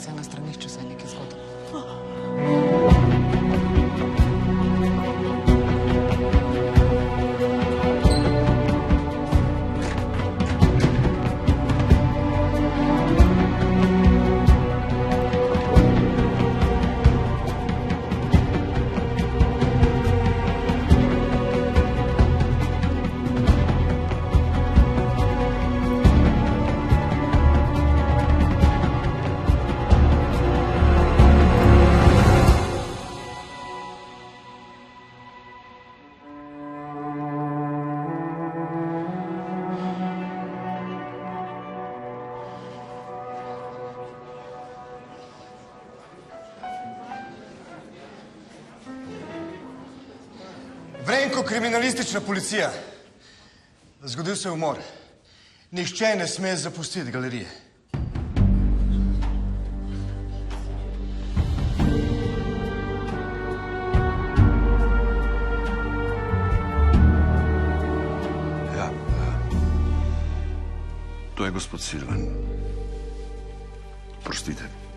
se je na stranišču se je nekaj zgodilo. Vrenko, kriminalistična policija. Zgodil se je umor. Nihče ne sme zapustiti galerije. Ja, to je gospod Silvan. Prostite.